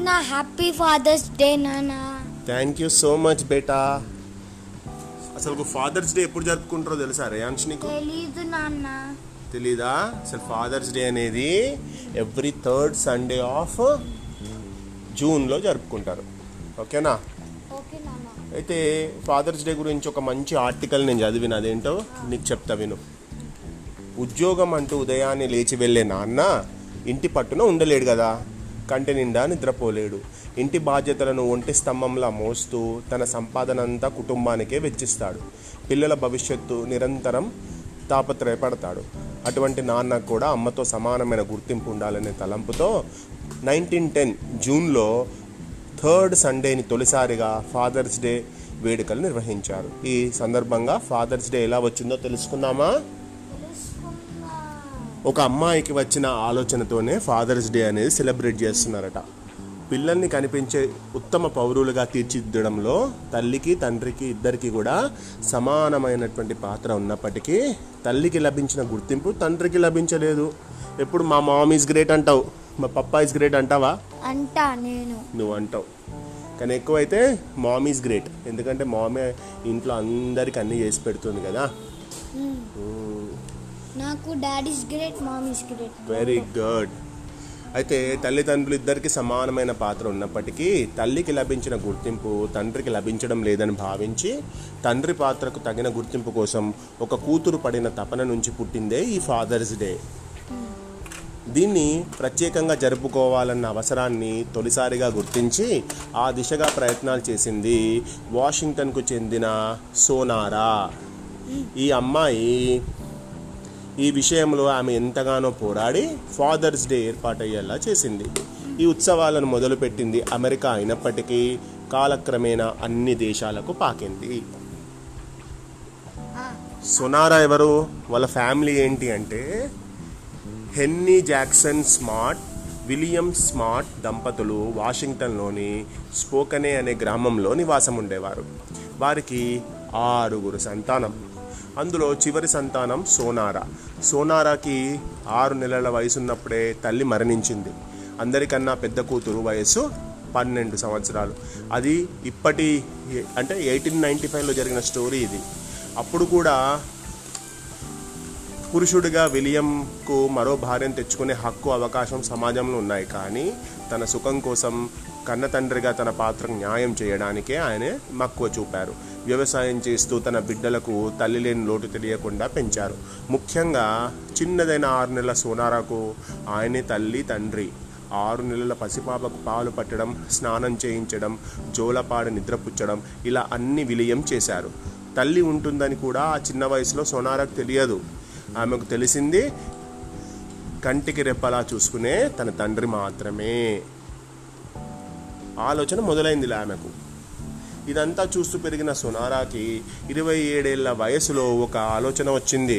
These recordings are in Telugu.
నాన్న హ్యాపీ ఫాదర్స్ డే నాన్న. థ్యాంక్ యూ సో మచ్ బేటా. అసలు ఫాదర్స్ డే ఎప్పుడు జరుపుకుంటారో తెలుసా రేయాన్ష్ నీకు? తెలీదు నాన్న. తెలీదా? అసలు ఫాదర్స్ డే అనేది ఎవ్రీ థర్డ్ సండే ఆఫ్ జూన్లో జరుపుకుంటారు. ఓకేనా? ఓకే నాన్న. అయితే ఫాదర్స్ డే గురించి ఒక మంచి ఆర్టికల్ నేను చదివిన, అదేంటో నీకు చెప్తా విను. ఉద్యోగం అంటూ ఉదయాన్నే లేచి వెళ్ళే నాన్న ఇంటి పట్టున ఉండలేడు కదా, కంటి నిండా నిద్రపోలేడు. ఇంటి బాధ్యతలను ఒంటి స్తంభంలా మోస్తూ తన సంపాదన అంతా కుటుంబానికే వెచ్చిస్తాడు. పిల్లల భవిష్యత్తు నిరంతరం తాపత్రయపడతాడు. అటువంటి నాన్నకు కూడా అమ్మతో సమానమైన గుర్తింపు ఉండాలనే తలంపుతో 1910 జూన్లో థర్డ్ సండేని తొలిసారిగా ఫాదర్స్ డే వేడుకలు నిర్వహించారు. ఈ సందర్భంగా ఫాదర్స్ డే ఎలా వచ్చిందో తెలుసుకుందామా? ఒక అమ్మాయికి వచ్చిన ఆలోచనతోనే ఫాదర్స్ డే అనేది సెలబ్రేట్ చేస్తున్నారట. పిల్లల్ని కనిపించే ఉత్తమ పౌరులుగా తీర్చిదిద్దడంలో తల్లికి తండ్రికి ఇద్దరికి కూడా సమానమైనటువంటి పాత్ర ఉన్నప్పటికీ తల్లికి లభించిన గుర్తింపు తండ్రికి లభించలేదు. ఎప్పుడు మా మామ్ ఈజ్ గ్రేట్ అంటావు, మా పప్పా ఈజ్ గ్రేట్ అంటావా? నువ్వు అంటావు, కానీ ఎక్కువైతే మామ్ ఈజ్ గ్రేట్. ఎందుకంటే మామే ఇంట్లో అందరికి అన్నీ చేసి పెడుతుంది కదా. నాకు daddy is great, mom is great. Very good. అయితే తల్లిదండ్రులు ఇద్దరికి సమానమైన పాత్ర ఉన్నప్పటికీ తల్లికి లభించిన గుర్తింపు తండ్రికి లభించడం లేదని భావించి తండ్రి పాత్రకు తగిన గుర్తింపు కోసం ఒక కూతురు పడిన తపన నుంచి పుట్టిందే ఈ ఫాదర్స్ డే. దీన్ని ప్రత్యేకంగా జరుపుకోవాలన్న అవసరాన్ని తొలిసారిగా గుర్తించి ఆ దిశగా ప్రయత్నాలు చేసింది వాషింగ్టన్కు చెందిన సోనారా. ఈ అమ్మాయి ఈ విషయంలో ఆమె ఎంతగానో పోరాడి ఫాదర్స్ డే ఏర్పాటయ్యేలా చేసింది. ఈ ఉత్సవాలను మొదలుపెట్టింది అమెరికా అయినప్పటికీ కాలక్రమేణా అన్ని దేశాలకు పాకింది. సోనారా ఎవరు, వాళ్ళ ఫ్యామిలీ ఏంటి అంటే Henry Jackson smart, William smart దంపతులు వాషింగ్టన్లోని స్పోకనే అనే గ్రామంలో నివాసం ఉండేవారు. వారికి 6 సంతానం. అందులో చివరి సంతానం సోనారా. సోనారాకి 6 నెలల వయసున్నప్పుడే తల్లి మరణించింది. అందరికన్నా పెద్ద కూతురు వయసు 12 సంవత్సరాలు. అది ఇప్పటి అంటే 1895లో జరిగిన స్టోరీ ఇది. అప్పుడు కూడా పురుషుడిగా విలియంకు మరో భార్యను తెచ్చుకునే హక్కు అవకాశం సమాజంలో ఉన్నాయి. కానీ తన సుఖం కోసం కన్న తండ్రిగా తన పాత్రకు న్యాయం చేయడానికే ఆయన మక్కువ చూపారు. వ్యవసాయం చేస్తూ తన బిడ్డలకు తల్లి లేని లోటు తెలియకుండా పెంచారు. ముఖ్యంగా చిన్నదైన 6 నెలల సోనారాకు ఆయనే తల్లి తండ్రి. 6 నెలల పసిపాపకు పాలు పట్టడం, స్నానం చేయించడం, జోలపాడి నిద్రపుచ్చడం, ఇలా అన్ని విలియం చేశారు. తల్లి ఉంటుందని కూడా ఆ చిన్న వయసులో సోనారాకు తెలియదు. ఆమెకు తెలిసింది కంటికి రెప్పలా చూసుకునే తన తండ్రి మాత్రమే. ఆలోచన మొదలైంది ఆమెకు. ఇదంతా చూస్తూ పెరిగిన సోనారాకి 27 ఏళ్ల వయసులో ఒక ఆలోచన వచ్చింది.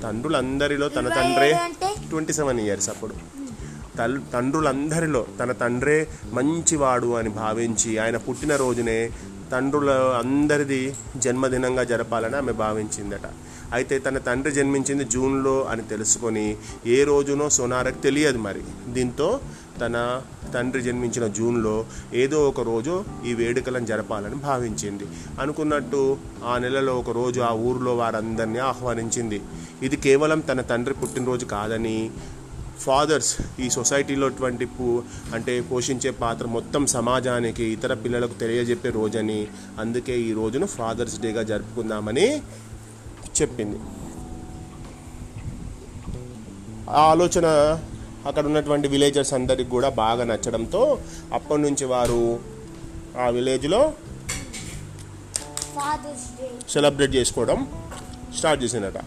తండ్రులందరిలో తన తండ్రే 27 ఇయర్స్ అప్పుడు తండ్రులందరిలో తన తండ్రే మంచివాడు అని భావించి ఆయన పుట్టినరోజునే తండ్రుల అందరిది జన్మదినంగా జరపాలని ఆమె భావించిందట. అయితే తన తండ్రి జన్మించింది జూన్లో అని తెలుసుకొని ఏ రోజునో సోనారాకు తెలియదు మరి. దీంతో తన తండ్రి జన్మించిన జూన్లో ఏదో ఒక రోజు ఈ వేడుకలను జరపాలని భావించింది. అనుకున్నట్టు ఆ నెలలో ఒక రోజు ఆ ఊరిలో వారందరినీ ఆహ్వానించింది. ఇది కేవలం తన తండ్రి పుట్టినరోజు కాదని, ఫాదర్స్ ఈ సొసైటీలో అంటే పోషించే పాత్ర మొత్తం సమాజానికి ఇతర పిల్లలకు తెలియజెప్పే రోజని, అందుకే ఈ రోజును ఫాదర్స్ డేగా జరుపుకుందామని చెప్పింది. ఆ ఆలోచన అక్కడ ఉన్నటువంటి విలేజర్స్ అందరికి కూడా బాగా నచ్చడంతో అప్పటి నుంచి వారు ఆ విలేజ్లో సెలబ్రేట్ చేసుకోవడం స్టార్ట్ చేసినట.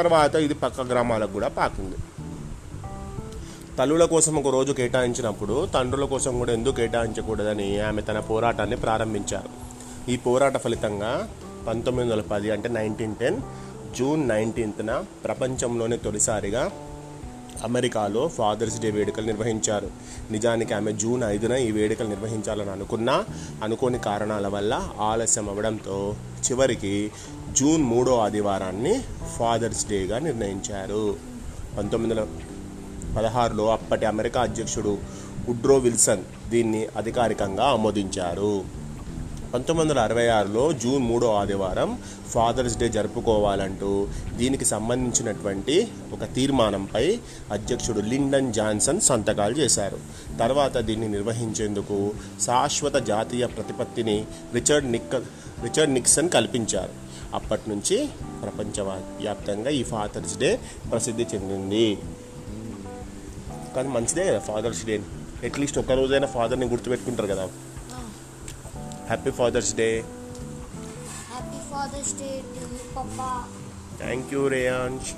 తర్వాత ఇది పక్క గ్రామాలకు కూడా పాకింది. తల్లుల కోసం ఒక రోజు కేటాయించినప్పుడు తండ్రుల కోసం కూడా ఎందుకు కేటాయించకూడదని ఆమె తన పోరాటాన్ని ప్రారంభించారు. ఈ పోరాట ఫలితంగా 1910 అంటే 1910 జూన్ 19న ప్రపంచంలోనే తొలిసారిగా అమెరికాలో ఫాదర్స్ డే వేడుకలు నిర్వహించారు. నిజానికి ఆమె జూన్ 5న ఈ వేడుకలు నిర్వహించాలని అనుకోని కారణాల వల్ల ఆలస్యం అవ్వడంతో చివరికి జూన్ 3వ ఆదివారాన్ని ఫాదర్స్ డేగా నిర్ణయించారు. 1916లో అప్పటి అమెరికా అధ్యక్షుడు వుడ్రో విల్సన్ దీన్ని అధికారికంగా ఆమోదించారు. 1966లో జూన్ 3వ ఆదివారం ఫాదర్స్ డే జరుపుకోవాలంటూ దీనికి సంబంధించినటువంటి ఒక తీర్మానంపై అధ్యక్షుడు లిండన్ జాన్సన్ సంతకాలు చేశారు. తర్వాత దీన్ని నిర్వహించేందుకు శాశ్వత జాతీయ ప్రతిపత్తిని రిచర్డ్ నిక్సన్ కల్పించారు. అప్పటి నుంచి ప్రపంచవ్యాప్తంగా ఈ ఫాదర్స్ డే ప్రసిద్ధి చెందింది. కానీ మంచిదే కదా ఫాదర్స్ డే, అట్లీస్ట్ ఒక రోజైనా ఫాదర్ని గుర్తుపెట్టుకుంటారు కదా. Happy father's day. Happy father's day to papa. Thank you Reyansh.